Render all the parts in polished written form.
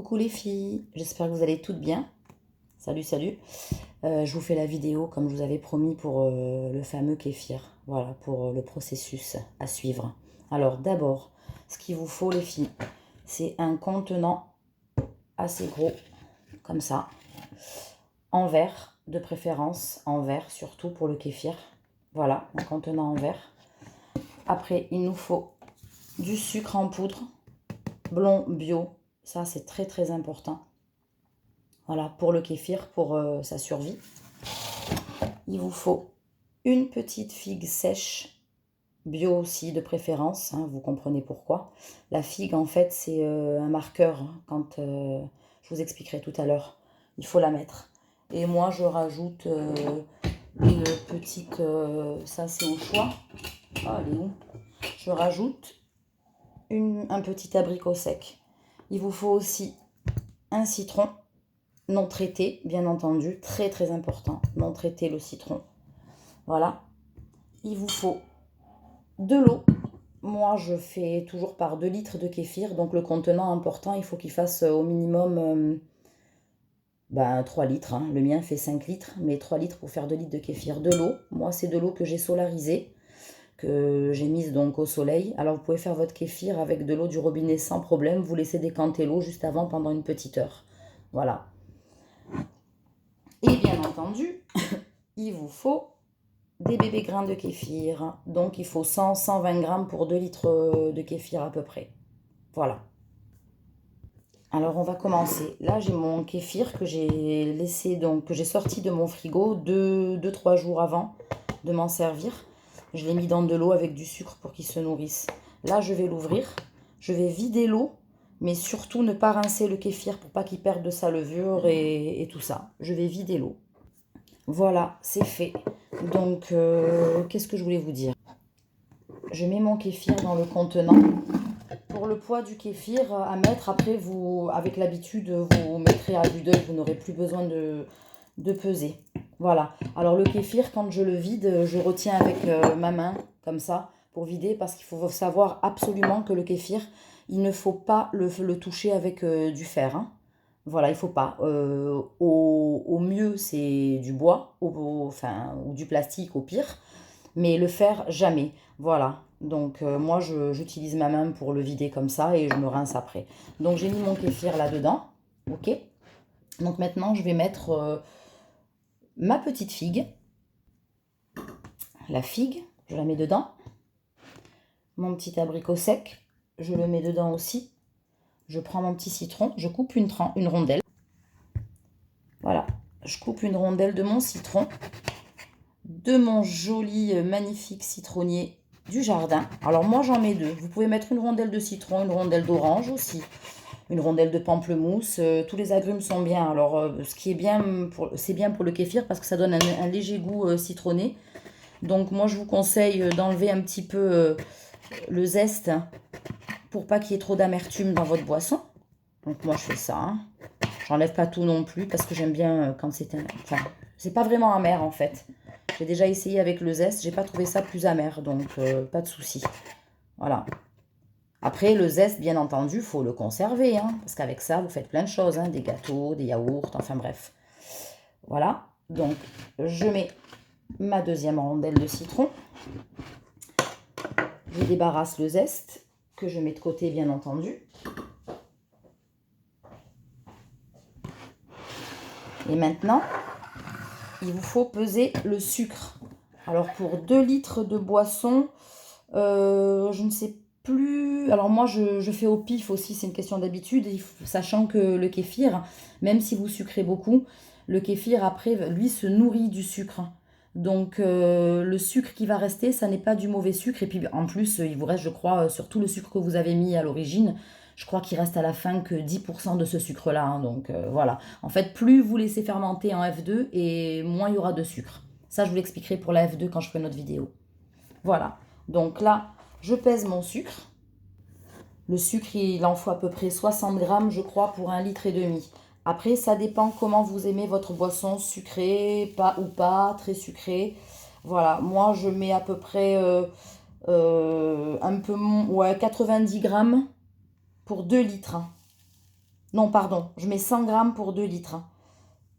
Coucou les filles, j'espère que vous allez toutes bien. Salut, salut. Je vous fais la vidéo comme je vous avais promis pour le fameux kéfir. Voilà, pour le processus à suivre. Alors d'abord, ce qu'il vous faut les filles, c'est un contenant assez gros, comme ça, en verre de préférence, en verre surtout pour le kéfir. Voilà, un contenant en verre. Après, il nous faut du sucre en poudre, blond bio. Ça, c'est très très important. Voilà, pour le kéfir, pour sa survie. Il vous faut une petite figue sèche, bio aussi de préférence, hein, vous comprenez pourquoi. La figue, en fait, c'est un marqueur, hein, quand je vous expliquerai tout à l'heure. Il faut la mettre. Et moi, je rajoute une petite... ça, c'est au choix. Ah, elle est où? Je rajoute un petit abricot sec. Il vous faut aussi un citron non traité, bien entendu, très très important, non traité le citron. Voilà. Il vous faut de l'eau. Moi, je fais toujours par 2 litres de kéfir, donc le contenant important, il faut qu'il fasse au minimum 3 litres. Hein. Le mien fait 5 litres, mais 3 litres pour faire 2 litres de kéfir. De l'eau, moi c'est de l'eau que j'ai solarisée, que j'ai mise donc au soleil. Alors vous pouvez faire votre kéfir avec de l'eau du robinet sans problème, vous laissez décanter l'eau juste avant pendant une petite heure. Voilà. Et bien entendu, il vous faut des bébés grains de kéfir. Donc il faut 100-120 grammes pour 2 litres de kéfir à peu près. Voilà. Alors on va commencer. Là j'ai mon kéfir que j'ai laissé, donc que j'ai sorti de mon frigo 2-3 jours avant de m'en servir. Je l'ai mis dans de l'eau avec du sucre pour qu'il se nourrisse. Là je vais l'ouvrir. Je vais vider l'eau, mais surtout ne pas rincer le kéfir pour pas qu'il perde de sa levure et tout ça. Je vais vider l'eau. Voilà, c'est fait. Donc, qu'est-ce que je voulais vous dire? Je mets mon kéfir dans le contenant. Pour le poids du kéfir à mettre, après, vous, avec l'habitude, vous mettrez à vue d'œil, vous n'aurez plus besoin de peser. Voilà. Alors, le kéfir, quand je le vide, je retiens avec ma main, comme ça, pour vider, parce qu'il faut savoir absolument que le kéfir, il ne faut pas le toucher avec du fer, hein. Voilà, il ne faut pas. Au mieux, c'est du bois, enfin, ou du plastique au pire, mais le fer, jamais. Voilà, donc moi, j'utilise ma main pour le vider comme ça et je me rince après. Donc j'ai mis mon kéfir là-dedans, ok. Donc maintenant, je vais mettre ma petite figue. La figue, je la mets dedans. Mon petit abricot sec, je le mets dedans aussi. Je prends mon petit citron, je coupe une rondelle. Voilà, je coupe une rondelle de mon citron, de mon joli, magnifique citronnier du jardin. Alors moi j'en mets 2. Vous pouvez mettre une rondelle de citron, une rondelle d'orange aussi, une rondelle de pamplemousse. Tous les agrumes sont bien. Alors ce qui est bien, c'est bien pour le kéfir parce que ça donne un léger goût citronné. Donc moi je vous conseille d'enlever un petit peu le zeste pour pas qu'il y ait trop d'amertume dans votre boisson. Donc moi je fais ça, hein. J'enlève pas tout non plus parce que j'aime bien quand c'est enfin, c'est pas vraiment amer en fait. J'ai déjà essayé avec le zeste, j'ai pas trouvé ça plus amer, donc pas de souci. Voilà. Après, le zeste, bien entendu, il faut le conserver, hein, parce qu'avec ça, vous faites plein de choses, hein, des gâteaux, des yaourts, enfin bref. Voilà. Donc, je mets ma deuxième rondelle de citron. Je débarrasse le zeste, que je mets de côté, bien entendu. Et maintenant, il vous faut peser le sucre. Alors pour 2 litres de boisson, je ne sais plus. Alors moi je fais au pif aussi, c'est une question d'habitude, sachant que le kéfir, même si vous sucrez beaucoup, le kéfir après lui se nourrit du sucre. Donc le sucre qui va rester, ça n'est pas du mauvais sucre. Et puis en plus, il vous reste, je crois, sur tout le sucre que vous avez mis à l'origine, je crois qu'il reste à la fin que 10% de ce sucre-là, hein. Donc voilà. En fait, plus vous laissez fermenter en F2 et moins il y aura de sucre. Ça, je vous l'expliquerai pour la F2 quand je ferai notre vidéo. Voilà. Donc là, je pèse mon sucre. Le sucre, il en faut à peu près 60 grammes, je crois, pour 1,5 litre. Après, ça dépend comment vous aimez votre boisson, sucrée, pas ou pas, très sucrée. Voilà, moi, je mets à peu près un peu, ouais, 90 grammes pour 2 litres. Non, pardon, je mets 100 grammes pour 2 litres. Hein.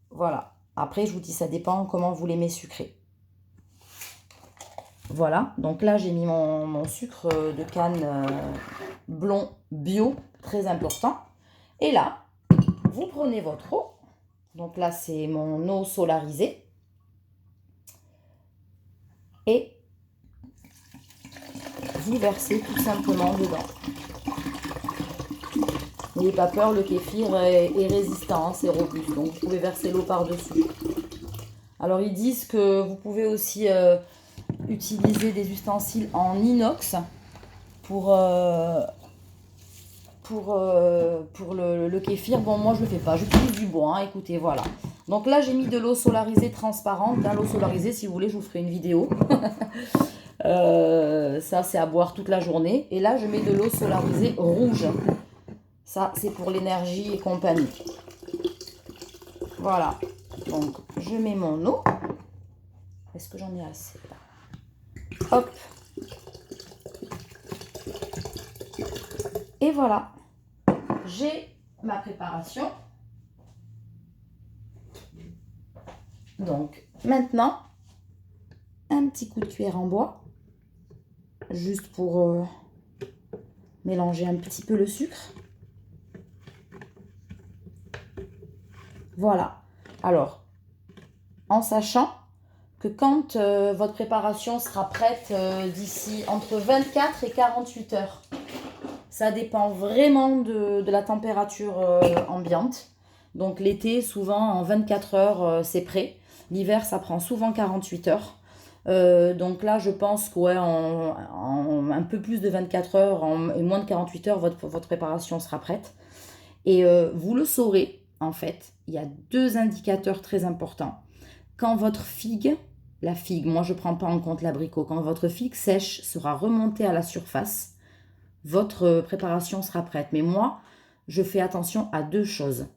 Voilà. Après, je vous dis, ça dépend comment vous l'aimez sucré. Voilà, donc là, j'ai mis mon sucre de canne blond bio, très important. Et là, vous prenez votre eau. Donc là, c'est mon eau solarisée. Et vous versez tout simplement dedans. N'ayez pas peur, le kéfir est résistant, hein, c'est robuste. Donc vous pouvez verser l'eau par-dessus. Alors ils disent que vous pouvez aussi utiliser des ustensiles en inox pour le kéfir. Bon, moi je le fais pas, j'utilise du bois, hein, écoutez, voilà. Donc là, j'ai mis de l'eau solarisée transparente. Dans l'eau solarisée, si vous voulez, je vous ferai une vidéo. Ça, c'est à boire toute la journée. Et là, je mets de l'eau solarisée rouge. Ça, c'est pour l'énergie et compagnie. Voilà. Donc, je mets mon eau. Est-ce que j'en ai assez là? Hop. Et voilà. J'ai ma préparation. Donc, maintenant, un petit coup de cuillère en bois. Juste pour mélanger un petit peu le sucre. Voilà. Alors, en sachant que quand votre préparation sera prête d'ici entre 24 et 48 heures, ça dépend vraiment de la température ambiante. Donc l'été, souvent en 24 heures, c'est prêt. L'hiver, ça prend souvent 48 heures. Donc là, je pense qu'en un peu plus de 24 heures et moins de 48 heures, votre préparation sera prête. Et vous le saurez, en fait, il y a 2 indicateurs très importants. Quand votre figue, la figue, moi je ne prends pas en compte l'abricot, quand votre figue sèche sera remontée à la surface, votre préparation sera prête. Mais moi, je fais attention à 2 choses.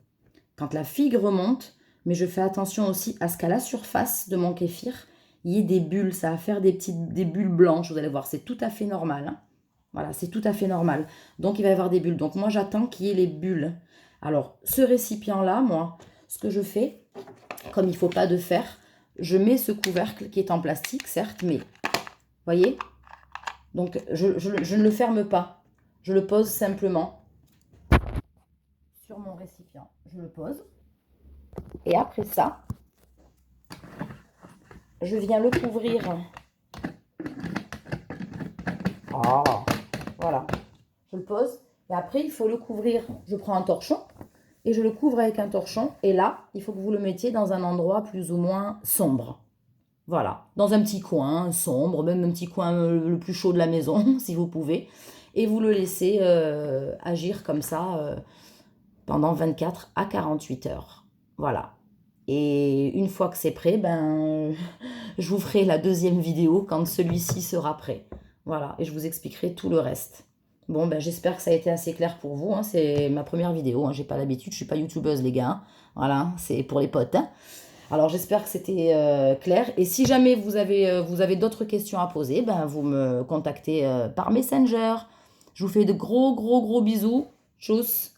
Quand la figue remonte, mais je fais attention aussi à ce qu'à la surface de mon kéfir, il y ait des bulles, ça va faire des bulles blanches, vous allez voir, c'est tout à fait normal. Hein. Voilà, c'est tout à fait normal. Donc il va y avoir des bulles. Donc moi j'attends qu'il y ait les bulles. Alors ce récipient-là, moi, ce que je fais, comme il ne faut pas de fer, je mets ce couvercle qui est en plastique, certes, mais voyez, donc je ne le ferme pas. Je le pose simplement sur mon récipient. Je le pose. Et après ça, je viens le couvrir. Ah, voilà. Je le pose. Et après, il faut le couvrir. Je prends un torchon et je le couvre avec un torchon. Et là, il faut que vous le mettiez dans un endroit plus ou moins sombre. Voilà. Dans un petit coin sombre, même un petit coin le plus chaud de la maison, si vous pouvez. Et vous le laissez agir comme ça pendant 24 à 48 heures. Voilà. Et une fois que c'est prêt, ben, je vous ferai la deuxième vidéo quand celui-ci sera prêt. Voilà, et je vous expliquerai tout le reste. Bon, ben, j'espère que ça a été assez clair pour vous. Hein. C'est ma première vidéo. Hein. J'ai pas l'habitude, je suis pas youtubeuse, les gars. Hein. Voilà, c'est pour les potes. Hein. Alors, j'espère que c'était clair. Et si jamais vous avez d'autres questions à poser, ben, vous me contactez par Messenger. Je vous fais de gros, gros, gros bisous. Tchuss,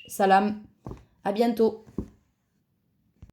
salam. À bientôt.